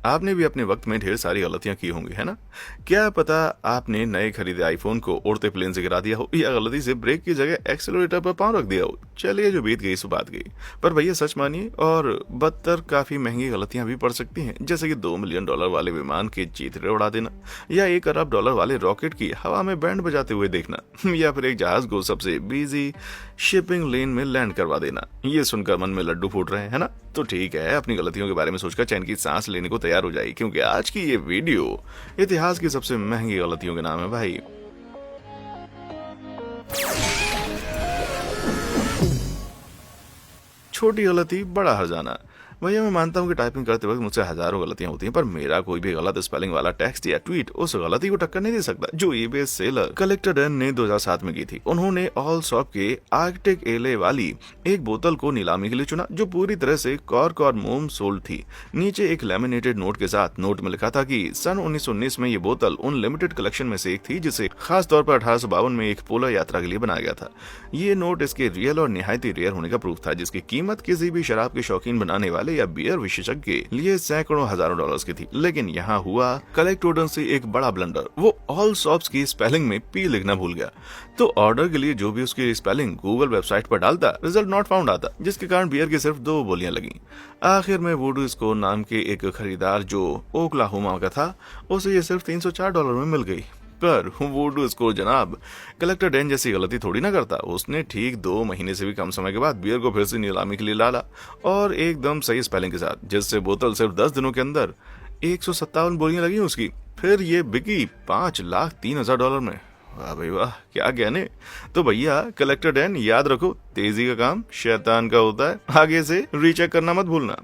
आपने भी अपने वक्त में ढेर सारी गलतियां की होंगी, है ना? क्या पता आपने नए खरीदे आईफोन को उड़ते प्लेन से गिरा दिया हो, या गलती से ब्रेक की जगह एक्सेलरेटर पर पांव रख दिया हो। चलिए, जो बीत गई सो बात गई। पर भैया सच मानिए, और बदतर काफी महंगी गलतियां भी पड़ सकती हैं, जैसे कि $2 मिलियन वाले विमान के चीथड़े उड़ा देना, या $1 अरब वाले रॉकेट की हवा में बैंड बजाते हुए देखना, या फिर एक जहाज को सबसे बिजी शिपिंग लेन में लैंड करवा देना। ये सुनकर मन में लड्डू फूट रहे हैं ना? तो ठीक है, अपनी गलतियों के बारे में सोचकर चैन की सांस लेने को तैयार हो जाइए, क्योंकि आज की ये वीडियो इतिहास की सबसे महंगी गलतियों के नाम है भाई। छोटी गलती बड़ा हर्जाना। भैया मैं मानता हूँ कि टाइपिंग करते वक्त मुझसे हजारों गलतियां होती हैं, पर मेरा कोई भी गलत स्पेलिंग वाला टेक्स्ट या ट्वीट उस गलती को टक्कर नहीं दे सकता जो ईबे सेलर कलेक्टर डैन ने 2007 में की थी। उन्होंने ऑल सॉप के आर्कटिक एले वाली एक बोतल को नीलामी के लिए चुना, जो पूरी तरह से कॉर्क और मोम सोल्ड थी। नीचे एक लैमिनेटेड नोट के साथ नोट में लिखा था कि सन 1919 में ये बोतल उन लिमिटेड कलेक्शन में से एक थी जिसे खास तौर पर 1852 में एक पोलर यात्रा के लिए बनाया गया था। ये नोट इसके रियल और निहायत रेयर होने का प्रूफ था, जिसकी कीमत किसी भी शराब के शौकीन बनाने वाले या बियर विशेषज्ञ के लिए सैकड़ों हजारों डॉलर्स की थी। लेकिन यहाँ हुआ कलेक्टर से एक बड़ा ब्लंडर। वो ऑल सॉप्स की स्पेलिंग में पी लिखना भूल गया, तो ऑर्डर के लिए जो भी उसकी स्पेलिंग गूगल वेबसाइट पर डालता, रिजल्ट नॉट फाउंड आता, जिसके कारण बियर की सिर्फ 2 बोलियां लगी। आखिर में वुड स्कोर नाम के एक खरीदार जो ओक्लाहोमा का था, उसे ये सिर्फ $304 में मिल गई। पर वुड स्कोर जनाब कलेक्टर डैन जैसी गलती थोड़ी ना करता। उसने ठीक 2 महीने से भी कम समय के बाद बियर को फिर से नीलामी के लिए डाला, और एकदम सही स्पेलिंग के साथ, जिससे बोतल सिर्फ 10 दिनों के अंदर 157 बोलियां लगी उसकी। फिर ये बिकी $5,03,000 में। वाह भाई वाह, क्या कहने। तो भैया कलेक्टर डैन याद रखो, तेजी का काम शैतान का होता है। आगे से रीचेक करना मत भूलना।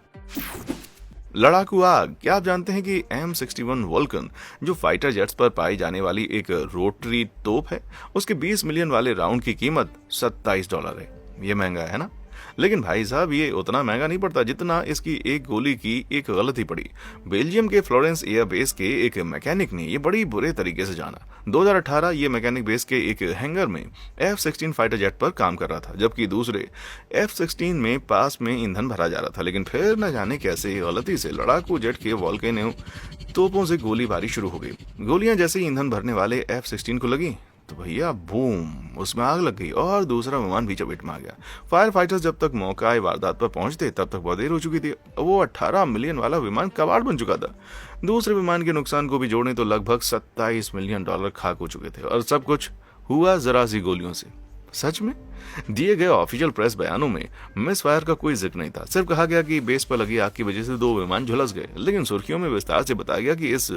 लड़ाकू आग। क्या आप जानते हैं कि M61 वोल्कन, जो फाइटर जेट्स पर पाई जाने वाली एक रोटरी तोप है, उसके 20 मिलियन वाले राउंड की कीमत $27 है। ये महंगा है ना? लेकिन भाई साहब, ये उतना महंगा नहीं पड़ता जितना इसकी एक गोली की एक गलती पड़ी। बेल्जियम के फ्लोरेंस एयरबेस के एक मैकेनिक ने ये बड़ी बुरे तरीके से जाना। 2018 ये मैकेनिक बेस के एक हैंगर में F-16 फाइटर जेट पर काम कर रहा था, जबकि दूसरे F-16 में पास में ईंधन भरा जा रहा था। लेकिन फिर न जाने कैसे गलती से लड़ाकू जेट के वॉल्केनो तोपों से गोलीबारी शुरू हो गई। गोलियां जैसे ईंधन भरने वाले F-16 को लगी तो भैया बूम, उसमें आग लग गई और दूसरा विमान भी चपेट में आ गया। फायर फाइटर्स जब तक मौका वारदात पर पहुंचते तब तक बहुत देर हो चुकी थी। वो 18 मिलियन वाला विमान कबाड़ बन चुका था। दूसरे विमान के नुकसान को भी जोड़ने तो लगभग $27 मिलियन खाक हो चुके थे, और सब कुछ हुआ जरा सी गोलियों से। सच में दिए गए ऑफिशियल प्रेस बयानों में मिस फायर का कोई जिक्र नहीं था। सिर्फ कहा गया कि बेस पर लगी आग की वजह से 2 विमान झुलस गए। लेकिन सुर्खियों में विस्तार से बताया गया कि इस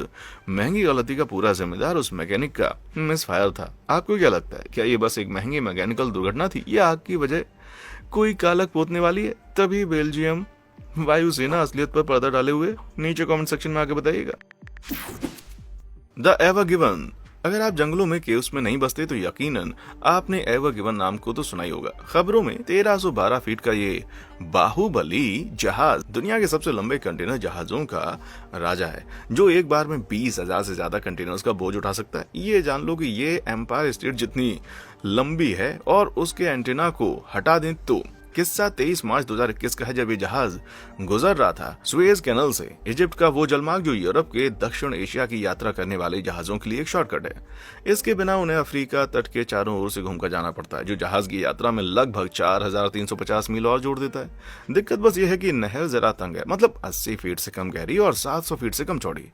महंगी गलती का पूरा जिम्मेदार उस मैकेनिक का मिस फायर था। आपको क्या लगता है, क्या ये बस एक महंगी मैकेनिकल दुर्घटना थी, या आग की वजह कोई कालक पोतने वाली है? तभी बेल्जियम वायुसेना असलियत पर पर्दा डाले हुए नीचे कमेंट सेक्शन में आके बताइएगा। The ever given. अगर आप जंगलों में केव्स में नहीं बसते तो यकीनन आपने एवर गिवन नाम को तो सुना ही होगा। खबरों में 1312 फीट का ये बाहुबली जहाज दुनिया के सबसे लंबे कंटेनर जहाजों का राजा है, जो एक बार में 20,000 से ज्यादा कंटेनर्स का बोझ उठा सकता है। ये जान लो कि ये एम्पायर स्टेट जितनी लंबी है, और उसके एंटेना को हटा दें तो किस्सा 23 मार्च 2021 का है, जब ये जहाज गुजर रहा था सुएज कैनल से। इजिप्ट का वो जलमार्ग जो यूरोप के दक्षिण एशिया की यात्रा करने वाले जहाजों के लिए एक शॉर्टकट है। इसके बिना उन्हें अफ्रीका तट के चारों ओर से घूमकर जाना पड़ता है, जो जहाज की यात्रा में लगभग 4350 मील और जोड़ देता है। दिक्कत बस ये है कि नहर जरा तंग है, मतलब 80 फीट से कम गहरी और 700 फीट से कम चौड़ी।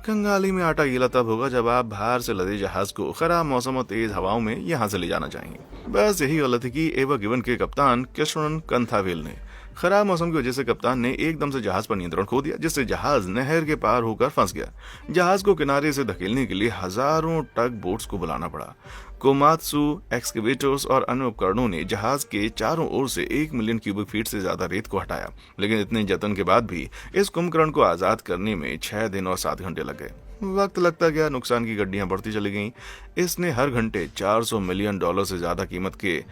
कंगाली में आटा गीला तब होगा जब आप बाहर से लदे जहाज को खराब मौसम और तेज हवाओं में यहाँ से ले जाना चाहेंगे। बस यही गलती की एवर गिवन के कप्तान कृष्णन कंथावेल ने। खराब मौसम की वजह से कप्तान ने एकदम से जहाज पर नियंत्रण खो दिया, जिससे जहाज नहर के पार होकर फंस गया। जहाज को किनारे से धकेलने के लिए हजारों टग बोट्स को बुलाना पड़ा। कोमात्सु एक्सकेवेटर्स और अन्य उपकरणों ने जहाज के चारों ओर से 1 मिलियन क्यूबिक फीट से ज्यादा रेत को हटाया। लेकिन इतने जतन के बाद भी इस कुंभकर्ण को आजाद करने में 6 दिन और 7 घंटे लग गए। वक्त लगता गया, नुकसान की गड्डियां बढ़ती चली गईं। इसने हर घंटे $400 मिलियन से ज्यादा कीमत के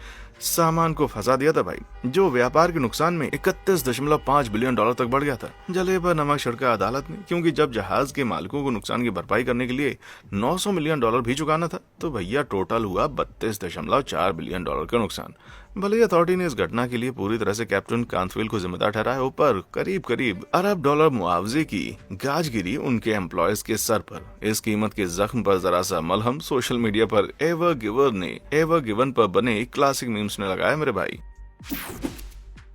सामान को फंसा दिया था भाई, जो व्यापार के नुकसान में 31.5 बिलियन डॉलर तक बढ़ गया था। जले पर नमक छिड़का अदालत ने, क्योंकि जब जहाज के मालिकों को नुकसान की भरपाई करने के लिए 900 मिलियन डॉलर भी चुकाना था, तो भैया टोटल हुआ 32.4 बिलियन डॉलर का नुकसान। भले ही अथॉरिटी ने इस घटना के लिए पूरी तरह से कैप्टन कांथवेल को जिम्मेदार ठहराया हो, पर करीब करीब अरब डॉलर मुआवजे की गाज गिरी उनके एम्प्लॉयज के सर पर। इस कीमत के जख्म पर जरा सा मलहम सोशल मीडिया पर एवर गिवन पर बने क्लासिक मीम्स ने लगाया मेरे भाई।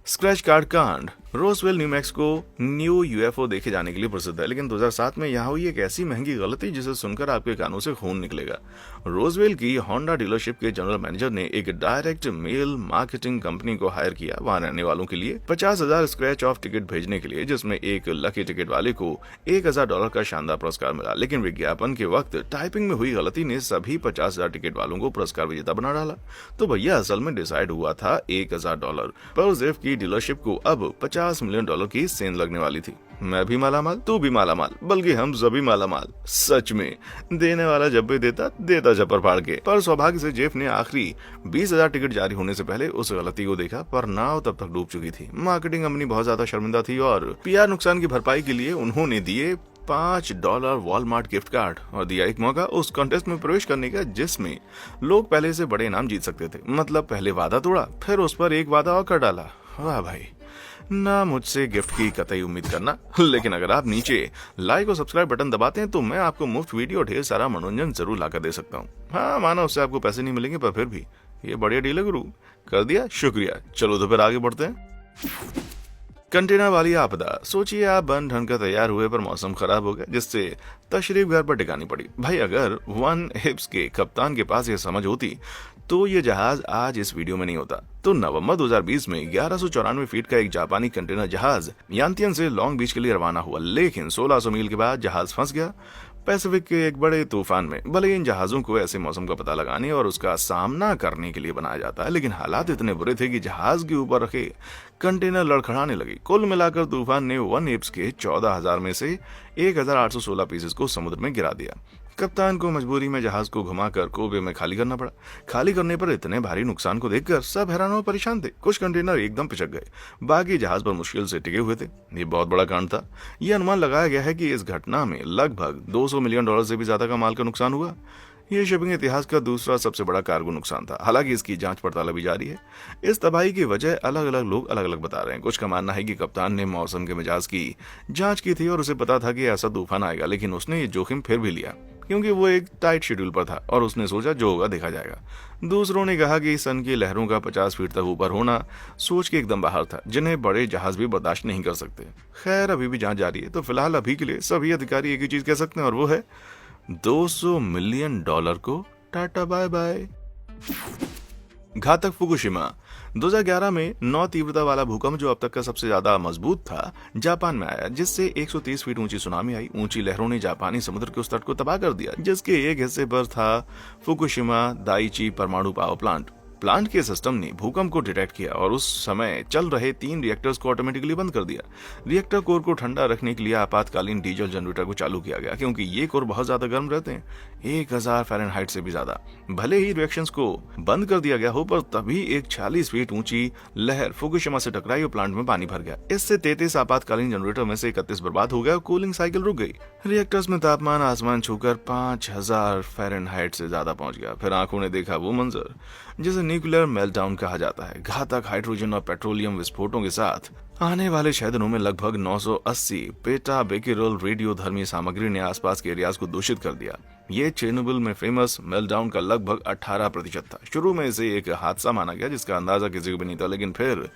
स्क्रैच कार्ड कांड। Roswell New Mexico new UFO देखे जाने के लिए प्रसिद्ध है, लेकिन 2007 में यहाँ हुई एक ऐसी महंगी गलती जिसे सुनकर आपके कानों से खून निकलेगा। रोजवेल की होंडा डीलरशिप के जनरल मैनेजर ने एक डायरेक्ट मेल मार्केटिंग कंपनी को हायर किया वहां रहने वालों के लिए 50,000 स्क्रैच ऑफ टिकट भेजने के लिए, जिसमें एक लकी टिकट वाले को $1,000 का शानदार पुरस्कार मिला। लेकिन विज्ञापन के वक्त टाइपिंग में हुई गलती ने सभी 50,000 टिकट वालों को पुरस्कार विजेता बना डाला। तो भैया असल में डिसाइड हुआ था $1,000 पर जेफ की डीलरशिप को अब $50 मिलियन की सेंध लगने वाली थी। मैं भी मालामाल, तू भी मालामाल, बल्कि हम सभी मालामाल। सच में देने वाला जब भी देता जपर फाड़ के। पर सौभाग्य से जेफ ने आखिरी 20,000 टिकट जारी होने से पहले उस गलती को देखा, पर नाव तब तक डूब चुकी थी। मार्केटिंग कंपनी बहुत ज्यादा शर्मिंदा थी और पीआर नुकसान की भरपाई के लिए उन्होंने दिए $5 वॉलमार्ट गिफ्ट कार्ड और दिया एक मौका उस कॉन्टेस्ट में प्रवेश करने का, जिसमें लोग पहले से बड़े इनाम जीत सकते थे। मतलब पहले वादा तोड़ा, फिर उस पर एक वादा और कर डाला। वाह भाई, ना मुझसे गिफ्ट की कतई उम्मीद करना, लेकिन अगर आप नीचे लाइक और सब्सक्राइब बटन दबाते हैं तो मैं आपको मुफ्त वीडियो ढेर सारा मनोरंजन जरूर लाकर दे सकता हूँ। हाँ माना उससे आपको पैसे नहीं मिलेंगे, पर फिर भी ये बढ़िया डील है गुरु। कर दिया, शुक्रिया। चलो तो फिर आगे बढ़ते हैं। कंटेनर वाली आपदा। सोचिए आप बन ढंग कर तैयार हुए पर मौसम खराब हो गया, जिससे तशरीफ घर पर टिकानी पड़ी। भाई अगर वन हिप्स के कप्तान के पास ये समझ होती तो ये जहाज आज इस वीडियो में नहीं होता। तो नवंबर 2020 में 1194 फीट का एक जापानी कंटेनर जहाज यांतियन से लॉन्ग बीच के लिए रवाना हुआ, लेकिन 1600 मील के बाद जहाज फंस गया पैसिफिक के एक बड़े तूफान में। भले इन जहाजों को ऐसे मौसम का पता लगाने और उसका सामना करने के लिए बनाया जाता है, लेकिन हालात इतने बुरे थे कि जहाज के ऊपर रखे कंटेनर लड़खड़ाने लगे। कुल मिलाकर तूफान ने वन एप्स के 14,000 में से 1,816 पीसेस को समुद्र में गिरा दिया। कप्तान को मजबूरी में जहाज को घुमाकर कोबे में खाली करना पड़ा। खाली करने पर इतने भारी नुकसान को देखकर सब हैरान और परेशान थे। कुछ कंटेनर एकदम पिचक गए, बाकी जहाज पर मुश्किल से टिके हुए थे। ये बहुत बड़ा कांड था। यह अनुमान लगाया गया है कि इस घटना में लगभग $200 मिलियन से भी ज्यादा का माल का नुकसान हुआ। यह शिपिंग इतिहास का दूसरा सबसे बड़ा कार्गो नुकसान था। हालांकि इसकी जांच पड़ताल अभी जारी है। इस तबाही की वजह अलग अलग लोग अलग अलग बता रहे हैं। कुछ का मानना है कि कप्तान ने मौसम के मिजाज की जांच की थी और उसे पता था कि ऐसा तूफान आएगा, लेकिन उसने ये जोखिम फिर भी लिया क्योंकि वो एक टाइट शेड्यूल पर था और उसने सोचा जो होगा देखा जाएगा। दूसरों ने कहा कि सन की लहरों का 50 फीट तक ऊपर होना सोच के एकदम बाहर था, जिन्हें बड़े जहाज भी बर्दाश्त नहीं कर सकते। खैर अभी भी जांच जारी है, तो फिलहाल अभी के लिए सभी अधिकारी एक ही चीज कह सकते हैं और वो है $200 मिलियन को टाटा बाय बाय। घातक फुकुशिमा। 2011 में 9 तीव्रता वाला भूकंप, जो अब तक का सबसे ज्यादा मजबूत था, जापान में आया, जिससे 130 फीट ऊंची सुनामी आई। ऊंची लहरों ने जापानी समुद्र के उस तट को तबाह कर दिया, जिसके एक हिस्से पर था फुकुशिमा दाइची परमाणु पावर प्लांट के सिस्टम ने भूकंप को डिटेक्ट किया और उस समय चल रहे 3 रिएक्टर्स को ऑटोमेटिकली बंद कर दिया। रिएक्टर कोर को ठंडा रखने के लिए आपातकालीन डीजल जनरेटर को चालू किया गया, क्योंकि ये कोर बहुत ज्यादा गर्म रहते हैं, 1000 फ़ारेनहाइट से भी ज्यादा। भले ही रिएक्शंस को बंद कर दिया गया हो, पर तभी एक 46 फीट ऊंची लहर फुकुशिमा से टकराई और प्लांट में पानी भर गया। इससे 33 आपातकालीन जनरेटर में से 31 बर्बाद हो गया और कूलिंग साइकिल रुक गई। रिएक्टर्स में तापमान आसमान छूकर 5000 फ़ारेनहाइट से ज्यादा पहुंच गया। फिर आंखों ने देखा वो मंजर जिसे न्यूक्लियर मेल्टडाउन कहा जाता है। घातक हाइड्रोजन और पेट्रोलियम विस्फोटों के साथ आने वाले 6 दिनों में लगभग 980 पेटाबेक्यूरेल रेडियोधर्मी सामग्री ने आसपास के एरियाज को दूषित कर दिया। ये चेरनोबिल में फेमस मेल्टडाउन का लगभग 18% था। शुरू में इसे एक हादसा माना गया जिसका अंदाजा किसी को भी नहीं था, लेकिन फिर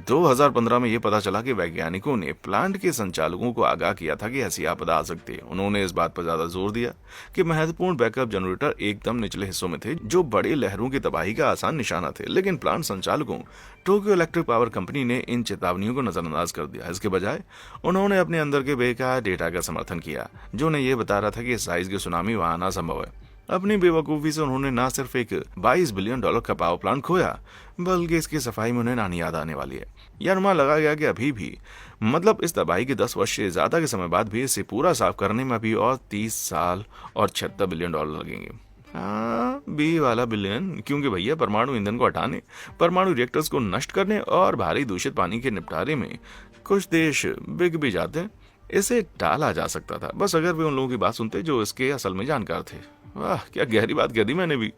2015 में यह पता चला कि वैज्ञानिकों ने प्लांट के संचालकों को आगाह किया था कि ऐसी आपदा आ सकती है। उन्होंने इस बात पर ज्यादा जोर दिया कि महत्वपूर्ण बैकअप जनरेटर एकदम निचले हिस्सों में थे, जो बड़ी लहरों की तबाही का आसान निशाना थे। लेकिन प्लांट संचालकों टोक्यो इलेक्ट्रिक पावर कंपनी ने इन चेतावनियों को नजरअंदाज कर दिया। इसके बजाय उन्होंने अपने अंदर के बेकार डेटा का समर्थन किया, जो उन्हें यह बता रहा था कि साइज की सुनामी वहां आना संभव है। अपनी बेवकूफी से उन्होंने न सिर्फ एक $22 बिलियन का पावर प्लांट खोया, बल्कि इसकी सफाई में उन्हें नानी याद आने वाली है। यह अनुमान लगा गया कि अभी भी, मतलब इस तबाही के 10 वर्ष से ज्यादा के समय बाद भी, इसे पूरा साफ करने में अभी और 30 साल और $76 बिलियन लगेंगे। हाँ, बी वाला बिलियन, क्योंकि भैया परमाणु ईंधन को हटाने, परमाणु रिएक्टर्स को नष्ट करने और भारी दूषित पानी के निपटारे में कुछ देश बिक भी जाते हैं। इसे टाला जा सकता था, बस अगर वे उन लोगों की बात सुनते जो इसके असल में जानकार थे। वाह, क्या गहरी बात कह दी मैंने भी।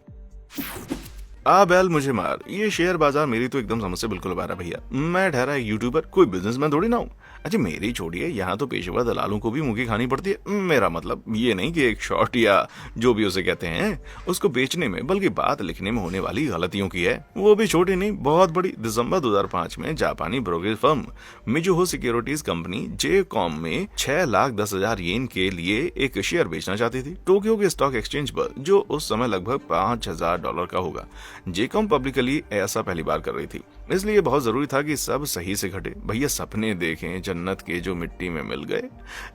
आ बैल मुझे मार, ये शेयर बाजार मेरी तो एकदम समझ से बिल्कुल बारा भैया। मैं ठहरा एक यूट्यूबर, कोई बिजनेसमैन थोड़ी ना हूँ। अच्छा मेरी छोड़िए, यहाँ तो पेशेवर दलालों को भी मुंह की खानी पड़ती है। मेरा मतलब ये नहीं कि एक शॉर्ट या जो भी उसे कहते हैं उसको बेचने में, बल्कि बात लिखने में होने वाली गलतियों की है, वो भी छोटी नहीं बहुत बड़ी। दिसंबर 2005 में जापानी brokerage firm Mizuho securities company JCom में 6,10,000 येन के लिए एक शेयर बेचना चाहती थी टोक्यो के स्टॉक एक्सचेंज पर, जो उस समय लगभग $5,000 का होगा। जेकॉम पब्लिकली ऐसा पहली बार कर रही थी, इसलिए बहुत जरूरी था कि सब सही से घटे। भैया सपने देखें जन्नत के जो मिट्टी में मिल गए।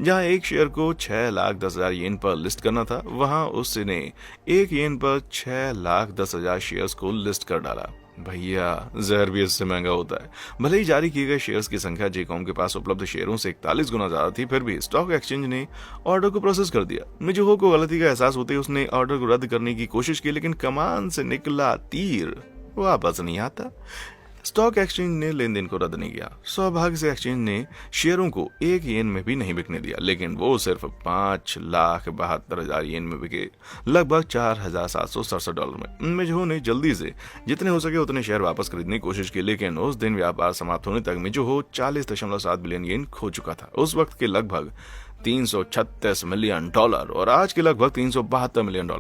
जहां एक शेयर को 6,10,000 येन पर लिस्ट करना था, वहां उसने 1 येन पर 6,10,000 शेयर्स को लिस्ट कर डाला। भैया जहर भी इससे महंगा होता है। भले ही जारी किए गए शेयर्स की संख्या जेकॉम के पास उपलब्ध शेयरों से 41 गुना ज्यादा थी, फिर भी स्टॉक एक्सचेंज ने ऑर्डर को प्रोसेस कर दिया। मिजुहो को गलती का एहसास होते ही उसने ऑर्डर को रद्द करने की कोशिश की, लेकिन कमान से निकला तीर वापस नहीं आता। स्टॉक एक्सचेंज ने लेन देन को रद्द नहीं किया। सौभाग्य से एक्सचेंज ने शेयरों को 1 येन में भी नहीं बिकने दिया, लेकिन वो सिर्फ $5,72,000 येन में बिके, लगभग $4,767 में। मिजुहो ने जल्दी से जितने हो सके उतने शेयर वापस खरीदने की कोशिश की, लेकिन उस दिन व्यापार समाप्त होने तक मिजुहो 40.7 बिलियन येन खो चुका था। उस वक्त के लगभग $336 मिलियन और आज के लगभग $372 मिलियन।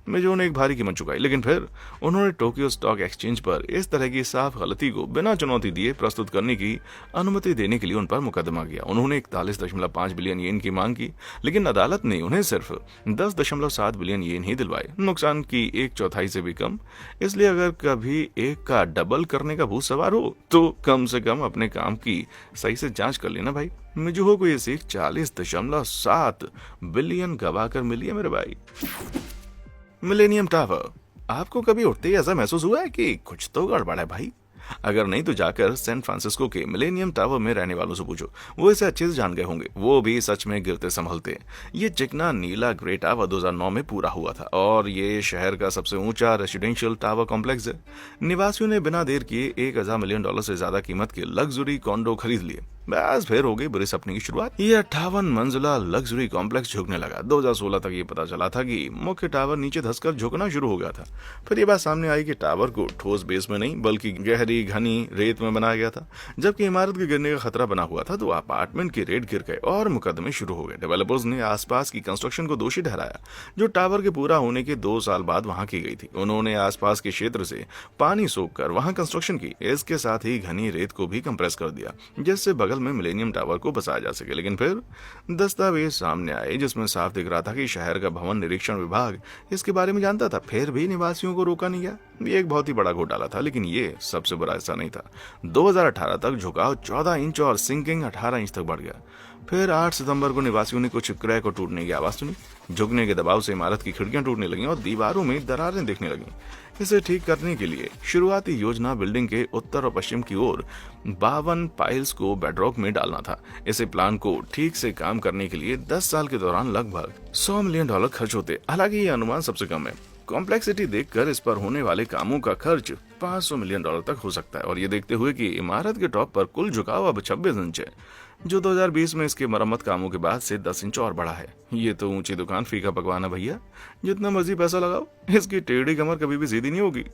मिजुहो ने एक भारी कीमत चुकाई, लेकिन फिर उन्होंने टोक्यो स्टॉक एक्सचेंज पर इस तरह की साफ गलती को बिना चुनौती दिए प्रस्तुत करने की अनुमति देने के लिए उन पर मुकदमा किया। उन्होंने 41.5 बिलियन येन की मांग की, लेकिन अदालत ने उन्हें सिर्फ 10.7 बिलियन येन ही दिलवाए, नुकसान की 1/4 से भी कम। इसलिए अगर कभी एक का डबल करने का भूत सवार हो तो कम से कम अपने काम की सही से जांच कर लेना भाई। मिजुहो को ये सीख 40.7 बिलियन गवा कर मिली है मेरे भाई। मिलेनियम टावर, आपको कभी उठते ही ऐसा महसूस हुआ है कि कुछ तो गड़बड़ है भाई? अगर नहीं तो जाकर सैन फ्रांसिस्को के मिलेनियम टावर में रहने वालों से पूछो, वो इसे अच्छे से जान गए होंगे। वो भी सच में गिरते संभलते। ये चिकना नीला ग्रे टावर 2009 में पूरा हुआ था और ये शहर का सबसे ऊंचा रेसिडेंशियल टावर कॉम्प्लेक्स है। निवासियों ने बिना देर किए $1,000 मिलियन से ज्यादा कीमत के लग्जरी कॉन्डो खरीद लिए। बस फिर हो गई बुरे सपने की शुरुआत। ये 58 मंजिला लग्जरी कॉम्प्लेक्स झुकने लगा। 2016 तक ये पता चला था कि मुख्य टावर नीचे धंसकर झुकना शुरू हो गया था। फिर ये बात सामने आई कि टावर को ठोस बेस में नहीं बल्कि गहरी घनी रेत में बनाया गया था। जबकि इमारत के गिरने का खतरा बना हुआ था तो अपार्टमेंट के रेट गिर गए और मुकदमे शुरू हो गए। डेवलपर्स ने आसपास की कंस्ट्रक्शन को दोषी ठहराया, जो टावर के पूरा होने के 2 साल बाद वहां की गई थी। उन्होंने आसपास के क्षेत्र से पानी सोखकर वहां कंस्ट्रक्शन की। इसके साथ ही घनी रेत को भी कंप्रेस कर दिया, जिससे बगल में मिलेनियम टावर को बसाया जा सके। लेकिन फिर दस्तावेज सामने आए जिसमें साफ दिख रहा था कि शहर का भवन निरीक्षण विभाग इसके बारे में जानता था, फिर भी निवासियों को रोका नहीं गया। ये एक बहुत ही बड़ा घोटाला था, लेकिन ये सबसे बड़ा हिस्सा नहीं था। 2018 तक झुकाव 14 इंच और सिंकिंग 18 इंच तक बढ़ गया। फिर 8 सितंबर को निवासियों ने कुछ क्रैक और टूटने की आवाज सुनी। झुकने के दबाव से इमारत की खिड़कियां टूटने लगीं और दीवारों में दरारें दिखने लगीं। इसे ठीक करने के लिए शुरुआती योजना बिल्डिंग के उत्तर और पश्चिम की ओर 52 पाइल्स को बेडरॉक में डालना था। इसे प्लान को ठीक से काम करने के लिए 10 साल के दौरान लगभग $100 मिलियन खर्च होते। हालांकि ये अनुमान सबसे कम है। कॉम्प्लेक्सिटी देखकर इस पर होने वाले कामों का खर्च $500 मिलियन तक हो सकता है। और ये देखते हुए कि इमारत के टॉप पर कुल झुकाव अब 26 इंच है, जो 2020 में इसके मरम्मत कामों के बाद से 10 इंच और बढ़ा है। ये तो ऊंची दुकान फीका पकवाना भैया, जितना मर्जी पैसा लगाओ, इसकी टेढ़ी कमर कभी भी सीधी नहीं होगी।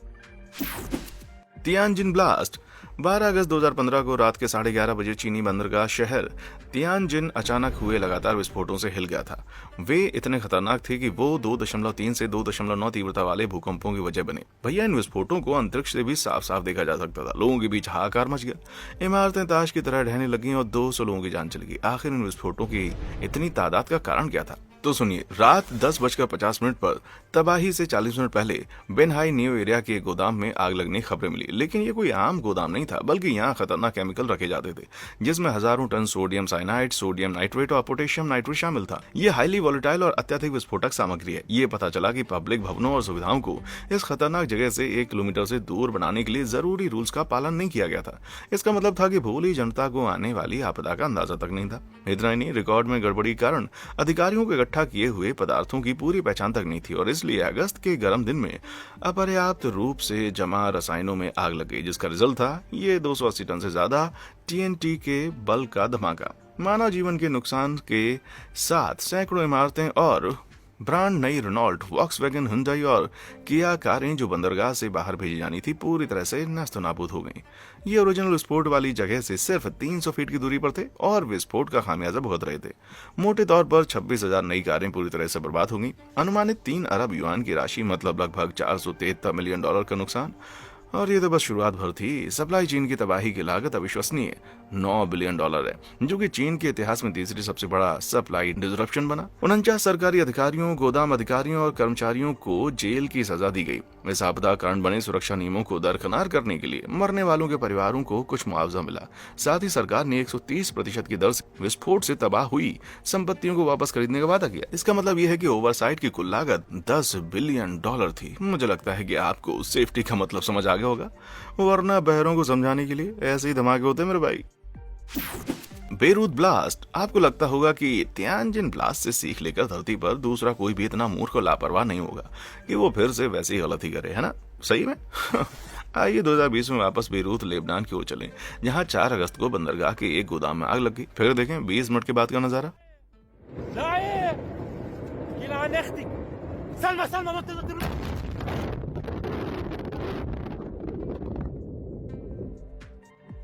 Tianjin blast. 12 अगस्त 2015 को रात के 11:30 बजे चीनी बंदरगाह शहर तियानजिन अचानक हुए लगातार विस्फोटों से हिल गया था। वे इतने खतरनाक थे कि वो 2.3 से 2.9 तीव्रता वाले भूकंपों की वजह बने। भैया इन विस्फोटों को अंतरिक्ष से भी साफ साफ देखा जा सकता था। लोगों के बीच हाहाकार मच गया। इमारतें ताश की तरह ढहने लगी और 200 लोगों की जान चली गई। आखिर इन विस्फोटों की इतनी तादाद का कारण क्या था? तो सुनिए, रात 10:50 पर तबाही से 40 मिनट पहले बेनहाई न्यू एरिया के गोदाम में आग लगने की खबरें मिली। लेकिन ये कोई आम गोदाम नहीं था, बल्कि यहाँ खतरनाक केमिकल रखे जाते थे, जिसमें हजारों ton sodium cyanide, sodium nitrate और पोटेशियम नाइट्रेट शामिल था। ये हाईली वोलेटाइल और अत्यधिक विस्फोटक सामग्री है। ये पता चला कि पब्लिक भवनों और सुविधाओं को इस खतरनाक जगह से 1 किलोमीटर से दूर बनाने के लिए जरूरी रूल्स का पालन नहीं किया गया था। इसका मतलब था कि भोली जनता को आने वाली आपदा का अंदाजा तक नहीं था। इतना ही नहीं, रिकॉर्ड में गड़बड़ी के कारण अधिकारियों को इकट्ठा इकट्ठा किए हुए पदार्थों की पूरी पहचान तक नहीं थी और इसलिए अगस्त के गर्म दिन में अपर्याप्त रूप से जमा रसायनों में आग लग गई, जिसका रिजल्ट था ये 280 टन से ज्यादा टीएनटी के बल का धमाका। मानव जीवन के नुकसान के साथ सैकड़ों इमारतें और ब्रांड नई रेनॉल्ट, वॉक्सवैगन, हुंडई और किया कारें जो बंदरगाह से बाहर भेजी जानी थी पूरी तरह से नस्तनाबूद हो गईं। ये ओरिजिनल विस्फोट वाली जगह से सिर्फ 300 फीट की दूरी पर थे और विस्फोट का खामियाजा भुगत रहे थे। मोटे तौर पर 26,000 नई कारें पूरी तरह से बर्बाद हो गईं। अनुमानित 3 अरब युआन की राशि, मतलब लगभग $473 मिलियन का नुकसान। और ये तो बस शुरुआत भर थी। सप्लाई चेन की तबाही की लागत अविश्वसनीय $9 बिलियन है, जो कि चीन के इतिहास में तीसरी सबसे बड़ा सप्लाई डिसरप्शन बना। 49 सरकारी अधिकारियों, गोदाम अधिकारियों और कर्मचारियों को जेल की सजा दी गई। इस आपदा कारण बने सुरक्षा नियमों को दरकिनार करने के लिए मरने वालों के परिवारों को कुछ मुआवजा मिला। साथ ही सरकार ने 130% की दर से विस्फोट से तबाह हुई संपत्तियों को वापस खरीदने का वादा किया। इसका मतलब यह है कि ओवरसाइट की कुल लागत $10 बिलियन थी। मुझे लगता है कि आपको सेफ्टी का मतलब समझ आ गया होगा, वरना बहरों को समझाने के लिए ऐसे ही धमाके होते मेरे भाई। Beirut blast. आपको लगता होगा कि तियानजिन ब्लास्ट से सीख लेकर धरती पर दूसरा कोई भी इतना मूर्ख और लापरवाह नहीं होगा कि वो फिर से वैसी ही गलती करे, है ना? सही में। आइए 2020 में वापस बेरूत लेबनान की ओर चलें, जहां 4 अगस्त को बंदरगाह के एक गोदाम में आग लग गई। फिर देखें 20 मिनट के बाद का नजारा।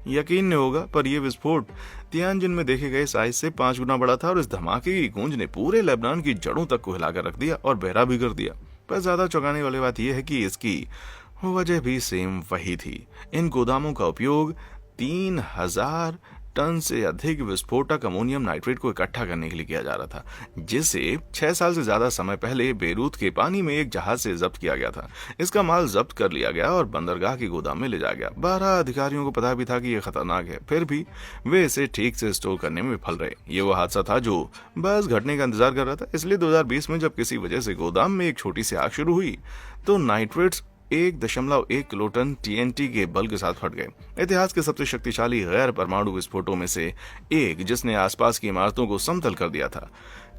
यकीन नहीं होगा, पर यह विस्फोट तियानजिन में देखे गए साइज से 5 गुना बड़ा था और इस धमाके की गूंज ने पूरे लेबनान की जड़ों तक को हिलाकर रख दिया और बहरा भी कर दिया। पर ज्यादा चौंकाने वाली बात यह है कि इसकी वजह भी सेम वही थी। इन गोदामों का उपयोग 3000 टन से अधिक विस्फोटक अमोनियम नाइट्रेट को इकट्ठा करने के लिए किया जा रहा था, जिसे 6 साल से ज्यादा समय पहले बेरूत के पानी में एक जहाज से जब्त किया गया था। इसका माल जब्त कर लिया गया और बंदरगाह के गोदाम में ले जाया गया। 12 अधिकारियों को पता भी था कि यह खतरनाक है, फिर भी वे इसे ठीक से स्टोर करने में विफल रहे। ये वो हादसा था जो बस घटने का इंतजार कर रहा था। इसलिए 2020 में जब किसी वजह से गोदाम में एक छोटी सी आग शुरू हुई तो नाइट्रेट्स 1.1 किलोटन टीएनटी के बल के साथ फट गए। इतिहास के सबसे शक्तिशाली गैर परमाणु विस्फोटों में से एक, जिसने आसपास की इमारतों को समतल कर दिया था,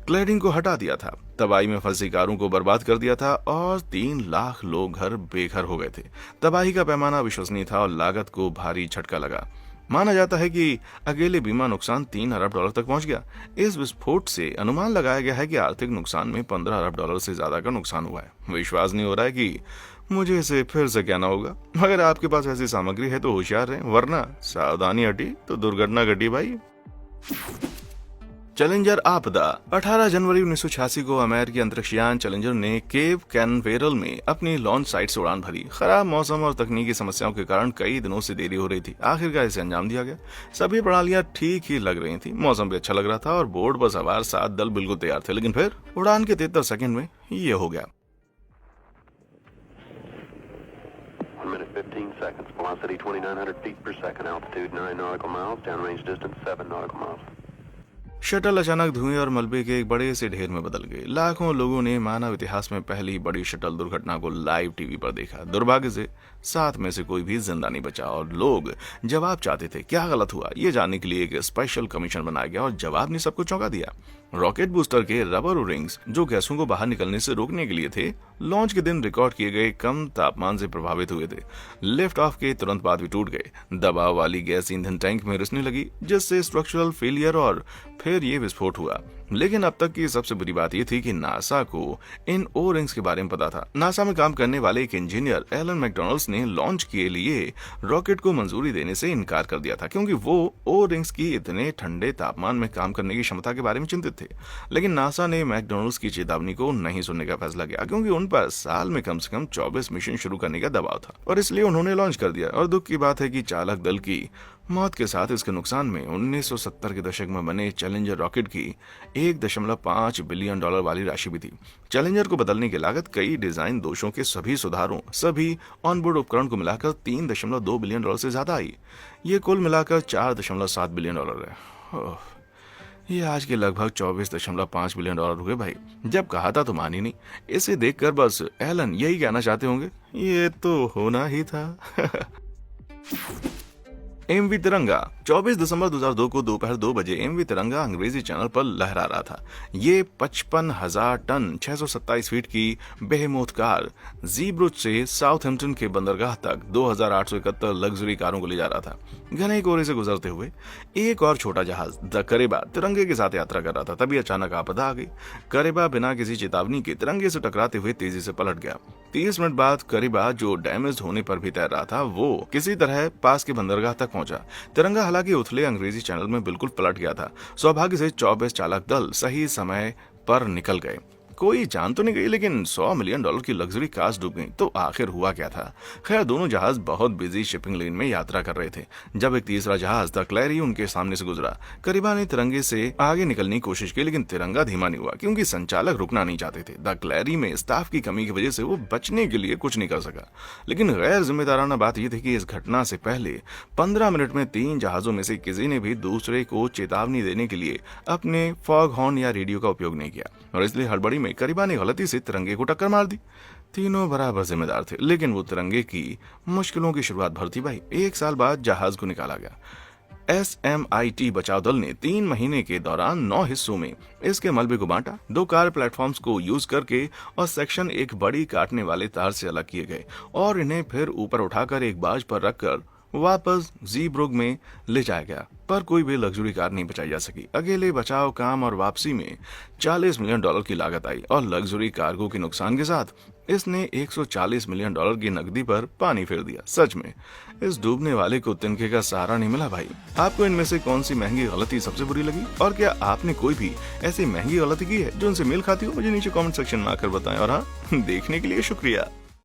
क्लैडिंग को हटा दिया था, तबाही में फंसी कारों को बर्बाद कर दिया था और 3 लाख लोग घर बेघर हो गए थे। तबाही का पैमाना अविश्वसनीय था और लागत को भारी झटका लगा। माना जाता है कि अकेले बीमा नुकसान $3 अरब तक पहुंच गया। इस विस्फोट से अनुमान लगाया गया है कि आर्थिक नुकसान में $15 अरब से ज्यादा का नुकसान हुआ है। विश्वास नहीं हो रहा है कि मुझे इसे फिर से कहना होगा। अगर आपके पास ऐसी सामग्री है तो होशियार रहें, वरना सावधानी हटी तो दुर्घटना घटी भाई। चैलेंजर आपदा। 18 जनवरी 1986 को अमेरिकी अंतरिक्षयान चैलेंजर ने केप कैनवेरल में अपनी लॉन्च साइट से उड़ान भरी। खराब मौसम और तकनीकी समस्याओं के कारण कई दिनों से देरी हो रही थी। आखिरकार इसे अंजाम दिया गया। सभी प्रणालियां ठीक ही लग रही थी, मौसम भी अच्छा लग रहा था और बोर्ड पर सवार 7 दल बिल्कुल तैयार थे। लेकिन फिर उड़ान के 73 सेकंड में ये हो गया। 1 minute 15 seconds. Velocity 2,900 feet per second. Altitude 9 nautical miles. Downrange distance 7 nautical miles. Shuttle अचानक धुएं और मलबे के एक बड़े से ढेर में बदल गए। लाखों लोगों ने मानव इतिहास में पहली बड़ी शटल दुर्घटना को लाइव टीवी पर देखा। दुर्भाग्य से 7 में से कोई भी जिंदा नहीं बचा और लोग जवाब चाहते थे। क्या गलत हुआ, ये जानने के लिए एक स्पेशल कमीशन बनाया गया और जवाब ने सबको चौंका दिया। रॉकेट बूस्टर के रबर रिंग्स, जो गैसों को बाहर निकलने से रोकने के लिए थे, लॉन्च के दिन रिकॉर्ड किए गए कम तापमान से प्रभावित हुए थे। लिफ्ट ऑफ के तुरंत बाद भी टूट गए। दबाव वाली गैस ईंधन टैंक में रिसने लगी, जिससे स्ट्रक्चरल फेलियर और फिर ये विस्फोट हुआ। लेकिन अब तक की सबसे बुरी बात यह थी कि नासा को इन ओ रिंग्स के बारे में पता था। नासा में काम करने वाले एक इंजीनियर एलन मैकडॉनल्ड्स ने लॉन्च के लिए रॉकेट को मंजूरी देने से इनकार कर दिया था, क्योंकि वो ओ रिंग्स की इतने ठंडे तापमान में काम करने की क्षमता के बारे में चिंतित थे। लेकिन नासा ने मैकडॉनल्ड्स की चेतावनी को नहीं सुनने का फैसला किया, क्योंकि उन पर साल में कम से कम 24 मिशन शुरू करने का दबाव था और इसलिए उन्होंने लॉन्च कर दिया। और दुख की बात है कि चालक दल की मौत के साथ इसके नुकसान में 1970 के दशक में बने चैलेंजर रॉकेट की $1.5 बिलियन वाली राशि भी थी। चैलेंजर को बदलने की लागत कई डिजाइन दोषों के सभी सुधारों, सभी ऑनबोर्ड उपकरण को मिलाकर $3.2 बिलियन से ज्यादा आई। ये कुल मिलाकर $4.7 बिलियन है। ये आज के लगभग $24.5 बिलियन हुए भाई। जब कहा था तो मानी नहीं। इसे देखकर बस एलन यही कहना चाहते होंगे, ये तो होना ही था। एमवी तिरंगा 24 दिसंबर 2002 को दोपहर 2 बजे एमवी तिरंगा अंग्रेजी चैनल पर लहरा रहा था। ये 55,000 टन 627 फीट की बेहेमोथ कार ज़ीब्रुज से साउथहैम्पटन के बंदरगाह तक 2,871 लग्जरी कारों को ले जा रहा था। घने कोहरे से गुजरते हुए एक और छोटा जहाज द करेबा तिरंगे के साथ यात्रा कर रहा था। तभी अचानक आपदा आ गई। करेबा बिना किसी चेतावनी के तिरंगे से टकराते हुए तेजी से पलट गया। 30 मिनट बाद करेबा, जो डैमेज होने पर भी तैर रहा था, वो किसी तरह पास के बंदरगाह तक पहुंचा। तिरंगा हालांकि उथले अंग्रेजी चैनल में बिल्कुल पलट गया था। सौभाग्य से 24 चालक दल सही समय पर निकल गए। कोई जान तो नहीं गई, लेकिन $100 मिलियन की लग्जरी कार्स डूब गई। तो आखिर हुआ क्या था? खैर, दोनों जहाज बहुत बिजी शिपिंग लेन में यात्रा कर रहे थे जब एक तीसरा जहाज द क्लैरी उनके सामने से गुजरा। करीबा ने तिरंगे से आगे निकलने की कोशिश की, लेकिन तिरंगा धीमा नहीं हुआ क्योंकि संचालक रुकना नहीं चाहते थे। द क्लैरी में स्टाफ की कमी की वजह से वो बचने के लिए कुछ नहीं कर सका। लेकिन गैर जिम्मेदाराना बात यह थी कि इस घटना से पहले 15 मिनट में 3 जहाजों में से किसी ने भी दूसरे को चेतावनी देने के लिए अपने फॉग हॉर्न या रेडियो का उपयोग नहीं किया, और इसलिए हड़बड़ी में करीबा ने गलती से तिरंगे को टक्कर मार दी। तीनों बराबर जिम्मेदार थे, लेकिन वो तिरंगे की मुश्किलों की शुरुआत भर थी भाई। 1 साल बाद जहाज को निकाला गया। SMIT बचाव दल ने 3 महीने के दौरान 9 हिस्सों में इसके मलबे को बांटा। 2 कार प्लेटफॉर्म्स को यूज करके और सेक्शन एक बड़ी काटने वाले तार से अलग किए गए और इन्हें फिर ऊपर उठाकर एक बाज पर रखकर वापस ज़ीब्रुज में ले जाया गया, पर कोई भी लग्जरी कार नहीं बचाई जा सकी। अकेले बचाव काम और वापसी में $40 मिलियन की लागत आई, और लग्जरी कार्गो के नुकसान के साथ इसने $140 मिलियन की नकदी पर पानी फेर दिया। सच में इस डूबने वाले को तिनके का सहारा नहीं मिला भाई। आपको इनमें से कौन सी महंगी गलती सबसे बुरी लगी, और क्या आपने कोई भी ऐसी महंगी गलती की है जो उनसे मेल खाती हो? मुझे नीचे कमेंट सेक्शन में आकर बताएं। और हाँ, देखने के लिए शुक्रिया।